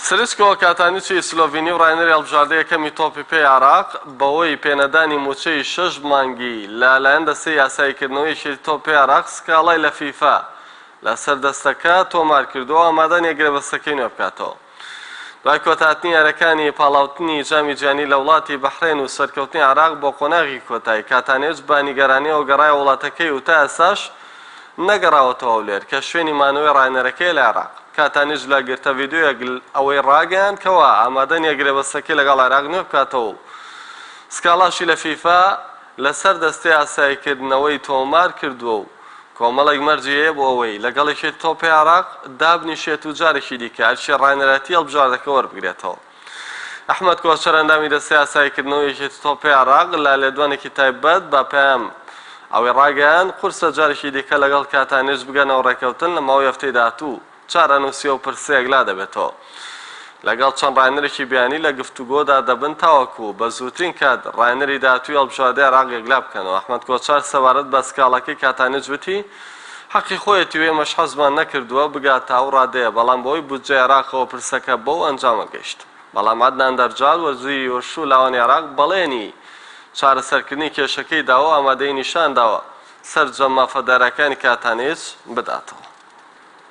سرچکەوە کاتانیچی سلۆڤینی و ڕایەنەری هەڵبژاردە یەکەمی تۆپی پێی عێراق بەوەی پێنەدانی موچەی 6 مانگی لەلایەن دەستەی یاساییکردنەوەیەکی تۆپی عێراق سکاڵای لە فیفا لەسەر دەستەکە تۆمار کردووە ئامادە نییە گرێبەستەکەی نوێ بکاتەوە. دوای کۆتاتنی یاریەکانی پاڵاوتنی جامی جیهانی لە وڵاتی بەحرین و سەرکەوتنی عێراق بۆ قۆناغی کۆتایی، کاتانێج بە نیگەرانیەوە گەڕایە وڵاتەکەی و تا ئێستاش نەگەڕاوەتەوە لێر کە شوێنی مانەوەی ڕایەنەرەکەی لە عێراق. کاتانیش لە گرتە ڤیدیۆیەک ئەوەی ڕاگەیاندکەوە ئامادە نییە گرێبەستەکەی لەگەڵ عێراق نوێ بکاتەوە. سکاڵاشی لە فیفا لەسەر دەستەی ئاساییکردنەوەی تۆمار کردووە و کۆمەڵێک مەرجەیە بۆ ئەوەی لەگەڵێکی تۆپی عێراق دابنیشێت و جارێکی دیکە هەرچی ڕایەنەرەتی هەڵبژاردەکە وەربگرێتەوە. ئەحمەد کۆچەر ئەندامی دەستەی ئاساییکردنەوەیەکی تۆپی عێراق لە لێدوانێکی تایبەت بە پێم ئەوەی ڕاگەیان قورسە جارێکی دیکە لەگەڵ کاتانێژ بگەنەوە ڕێکەوتن لە ماوەی هەفتەی داهاتوو چارەنووسیە و پرسەیەک لا دەبێتەوە. لەگەڵ چەند ڕایەنەرێکی بیانی لە گفتوگۆدا دەبن تاوەکو بە زووترین کات ڕایەنەری داهاتووی هەڵبژاردەی عێراق یەکلا بکەنەوە. ئەحمەد کۆچەر سەبارەت بە سکاڵەکەی کاتانێژ وتی حەقی خۆیەتی وێ مەش حەزمان نەکردووە بگاتە ئەو ڕادەیە، بەڵام بۆی بودجەی عێراقەوە پرسەکە بەو ئەنجامە گەیشت. بەڵام عەدنان دەرجال وەزیری وەرشوو لاوانی عێراق بەڵێنی چارەسەرکردنی کێشەکەی داوە ئامادەی نیشان داوە سەرجەم مافەدارەکانی کاتانێژ بداتەوە.